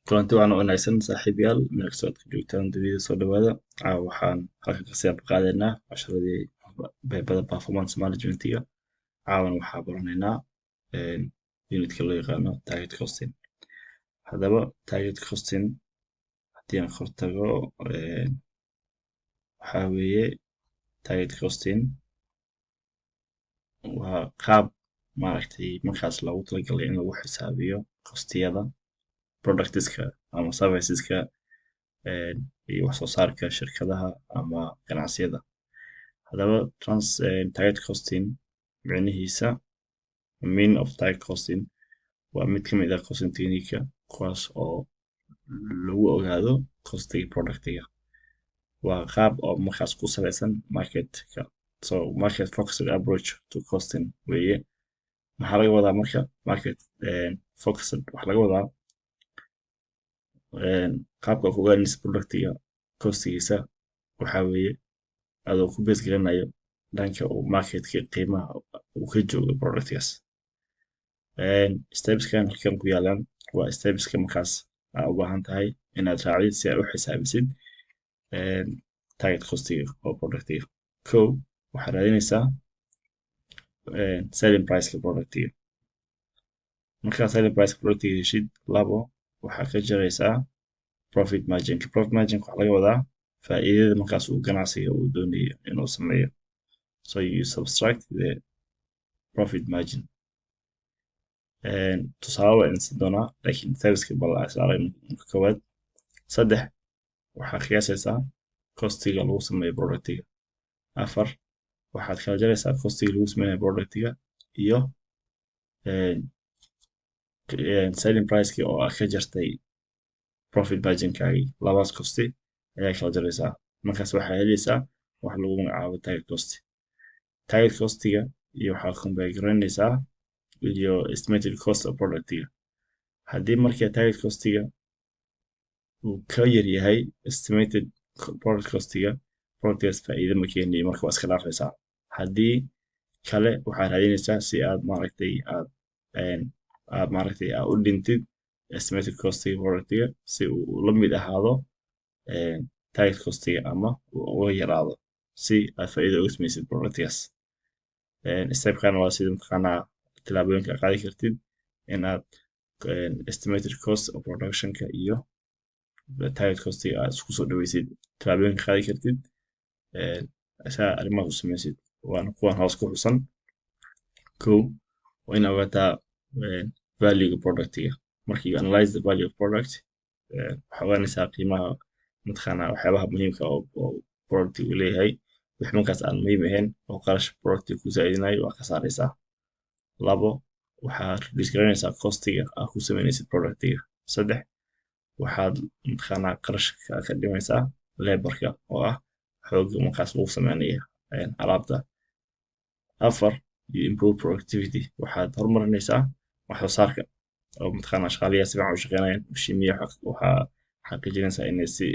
kulanti waxaan u wanaagsan saaxiibayaal meel kastoo aad ka joogtaan dunida soo dhawaada waxaan halkan kasii qaadanaa casharadii beebada performance managementiga caawan waxaa baranaynaa unitka loo yaqaano target costing haddaba target costing haddii aan hortago waxaa weeye target costing waa qaab maaragtay markaas loogu talagalay in lagu xisaabiyo costiyada productska ama serviceska iyo wax soo saarka shirkadaha ama ganacsiyada haddaba target costing micnihiisa mean of target costing waa mid ka mid ah costing technique kuwaas oo lagu ogaado costiga productiga waa qaab oo markaas ku salaysan marketka so market focused approach to costing weeye maxaa laga wadaa marka market focused waxaa laga wadaa qaabka ku ogaanaysa productiga costigiisa waxaa weeye adoo ku base garanayo dhanka uu marketka qiimaha uu ka joogo productgaas stepskan halkan ku yaalaan waa stepska markaas aa u baahan tahay inaad raacdid si aad u xisaabisid target costiga oo productiga kow waxaad raadinaysaa selling priceka productiga markaa selling priceka productiga heshid labo waxaa ka jaraysaa profit margin waxaa laga wadaa faa'iidada markaas uu ganacsiga uu doonayo inuu sameeyo so you subtract the profit margin tusaale waa insi doonaa laakiin serviceka balsaaray koowaad saddex waxaad qiyaasaysaa costiga lagu sameeyo productiga afar waxaad kala jaraysaa costiga lagu sameeyo productiga iyo selling priceki oo aad ka jartay profit marginkaagii labaas costi ayaa kala jaraysaa markaas waxaa helaysaa wax lagu magacaabo target costiga iyo waxaad compare garaynaysaa iyo estimated cost of productiga haddii marka target costiga uu ka yar yahay estimated product costiga productgaas faa'iido ma keenayo marka waa iska dhaafaysaa haddii kale waxaad raadinaysaa si aad maaragtay u dhintid estimated costiga productiga si uu la mid ahaado target costiga ama uu uga yaraado si aad faa'iido uga samaysid productgaas stepkan waa sida mataqaanaa tilaabooyinka aad qaadi kartid in aad estimated cost of productionka iyo target costiga aad isku soo dhaweysid tilaabooyinka qaadi kartid saa arrimaha u samaysid waana kuwan hoos ku xusan kow waa inaad ogaataa valuega productiga marka you analyze the value of product waxaa ogaanaysaa qiimaha mataqaanaa waxyaabaha muhiimka oo productiga uu leeyahay wix markaas aan muhiim ahayn oo qarash productiga ku zaa'idinayo waa ka saaraysaa labo waxaad reduce garaynaysaa costiga aad ku samaynaysid productiga saddex waxaad mataqaanaa qarashka ka dhimaysaa laborka oo ah xoogga markaas lagu sameynaya alaabta afar you improve productivity waxaad horumarinaysaa wax soo saarka oo mataqaanaa shaqaalayaal si fiican u shaqeynayaan mashimiya waxaa xaqiijinaysaa inay si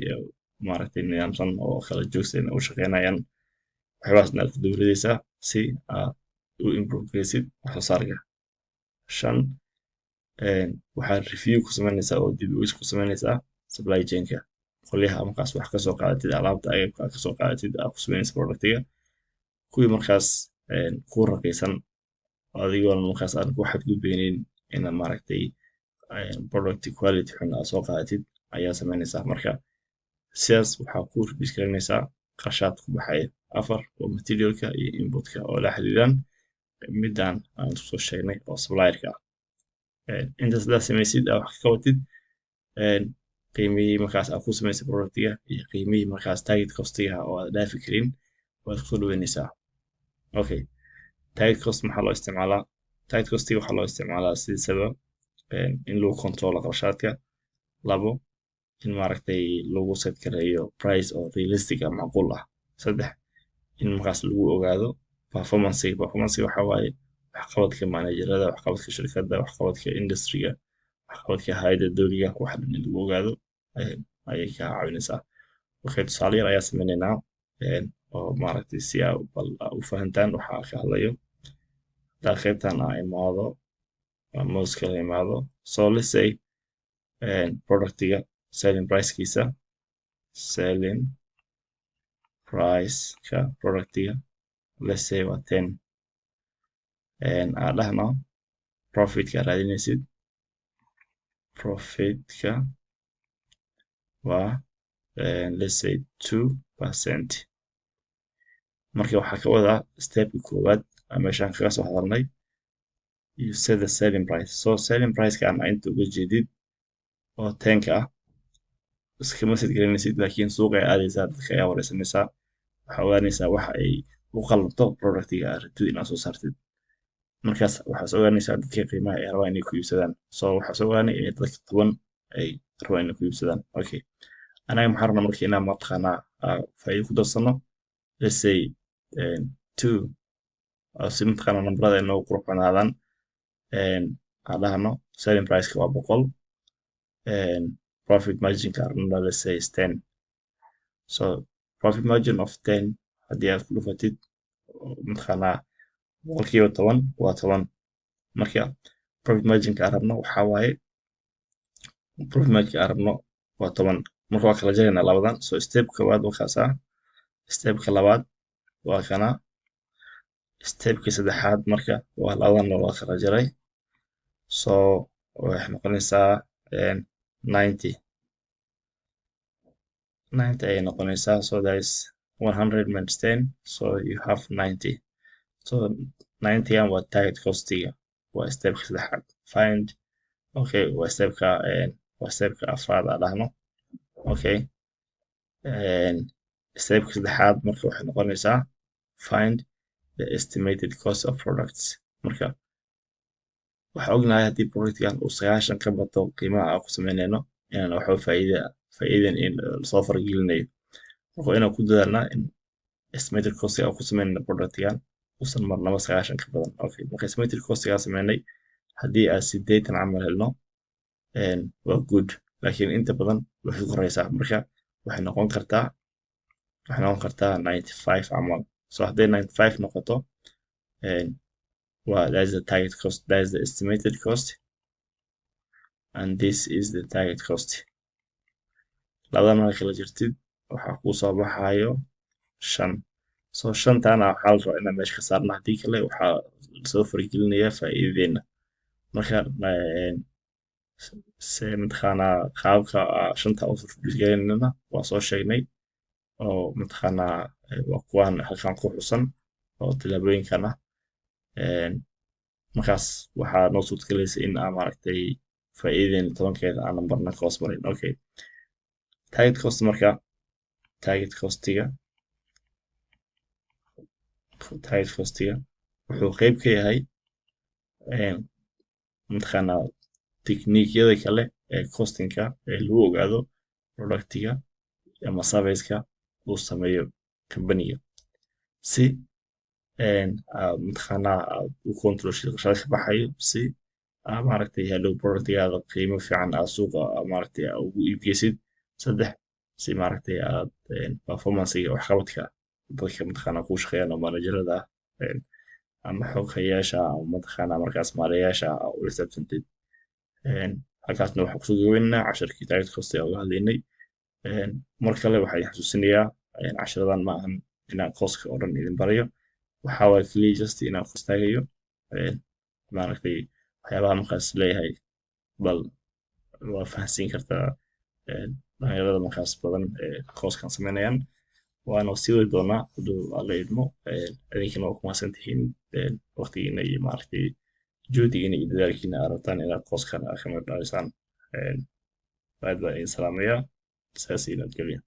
maaragtay nidaamsan oo kala joogsan u shaqeynayaan waxyaabahaasna aad ku dowladaysaa si aad u improve garaysid wax soo saarka shan waxaad review ku samaynaysaa oo dib u eegis ku samaynaysaa supply chainka qolyaha markaas wax kasoo qaadatid alaabta agabka aad kasoo qaadatid aad ku samaynaysa productiga kuwii markaas ku raqiisan adigoona markaas aan ku xadgudbeynin inaad maaragtay product quality xun aad soo qaadatid ayaa samaynaysaa marka sidaas waxaa ku reduce garaynaysaa qarshaad ku baxaya afar oo materialka iyo inputka oo la xiriiraan midaan aan soo sheegnay oo supplierka ah intaas hadaa samaysid aa wax ka qabatid qiimihii markaas aad ku samaysay productiga iyo qiimihii markaas target costiga oo aad dhaafi karin waad kusoo dhaweynaysaa okay target cost maxaa loo isticmaalaa target costiga waxaa loo isticmaalaa sidisaba in lagu controlo qarashaadka labo in maaragtay lagu set gareeyo price oo realistic ah macquul ah saddex in markaas lagu ogaado performance waxaa waaye waxqabadka managerada waxqabadka shirkadda waxqabadka industriga waxqabadka hay'adda dowliga wax dhan in lagu ogaado ayay ka caawinaysaa okay tusaale yar ayaa sameynaynaa oo maaragtay si aa u fahantaan waxa ka hadlayo hadaa qaybtan aa imaado mouse kala imaado so let's say productiga selling pricekiisa selling priceka productiga let's say waa 10 aan dhahno profitka raadinaysid profitka waa let's say 2%. marka waxaa ka wadaa stepka koowaad meeshaan kaga soo hadalnay you set the selling price so selling priceka aan inta uga jeedid oo 10ka ah iskama sid gelinaysid laakiin suuqa ay aadaysaa dadka ayaa wareysanaysaa waxaa ogaanaysaa waxa ay u qalabto productiga aad rabtid inaad soo saartid markaas waxaad ogaanaysaa dadka qiimaha ay rabaan inay ku iibsadaan so waxaad ogaanay in dadka 10 ay rabaan inay ku iibsadaan okay anaga maxaa rabnaa marka inaan mataqaanaa faa'iido ku darsano let's say 2 si mataqaanaa nambarada ay noogu qurux banaadaan aan dhahno selling priceka waa 100 profit margin ka rabnaa let's say is 10 so profit margin of 10 haddii aad ku dhufatid mataqaanaa boqolkiiba 10 waa 10 marka profit margin ka rabno waxaa waaye profit margin ka rabno waa 10 marka waa kala jaraynaa labadan so step koowaad markaasa stepka labaad waa kana stepka saddexaad marka waa labadan waa kala jaray so waxay noqonaysaa 90 ayay noqonaysaa so that is 100 minus 10 so you have 90 so 90 waa target costiga waa stepka saddexaad find okay waa stepka afraad aan dhahno okay stepka saddexaad marka waxay noqonaysaa find the estimated cost of products marka waxaa ognahay haddii productgan uu 90 ka bato qiimaha aan ku samaynayno inaan waxba faa'iidan in lasoo fargelinayo marka inaan ku dadaalnaa in estimated costiga aan ku samaynayno productgan uusan marnaba 90 ka badan okay marka estimated costiga aan samaynay haddii aan 80 camal helno waa good laakiin inta badan waxay koraysaa marka waxay noqon kartaa 95 camal so hadday 95 noqoto that is the target cost that is the estimated cost and this is the target cost labadan marka kala jirtid waxaa kuu soo baxayo 5 so 5taana waxaa la rabaa inaan meesha ka saarno haddii kale waxaa soo fargelinayaa faa'iidadeena marka mataqaanaa qaabka 5ta u fargelinayna waa soo sheegnay oo mataqaanaa waa kuwaan halkan ku xusan oo tilaabooyinkan ah markaas waxaa noo suurtagelaysa in aan maaragtay faa'iidadeena 10keeda aan nambarna ka hoos marin okay target cost marka target costiga wuxuu qayb ka yahay mataqaanaa tikniikyada kale ee costingka ee lagu ogaado productiga ama serviceka uu sameeyo companiga si mataqaanaa u control shaqada ka baxayo si maaragtay hadhow productigaada qiimo fiican aad suuqa maaragtay ugu iibgeysid 3 si maaragtay aad performancega waxqabadka dadka mataqaanaa ku shaqeeyaan oo managerada ama xoghayaasha ama mataqaanaa markaas maarayaasha u xisaabtantid halkaasna waxaan kusoo gabaynaa casharkii target cost ee uga hadlaynay mar kale waxaan xasuusinayaa casharadan ma ahan inaan coska oo dhan idin barayo waxaa waaye kaliya just inaan ku istaagayo maaragtay waxyaabaha markaas leeyahay bal waa fahansiin kartaa dhalinyarada markaas badan ee coskan samaynayaan waana sii wadi doonaa hadduu alla idmo idinkana waa ku mahadsan tihiin waqtigiina iyo maaragtay juhdigiina iyo dadaalkiina aad rabtaan inaad coskan ka mid dhalisaan aad baan idin salaamayaa saas iyo nabadgelyo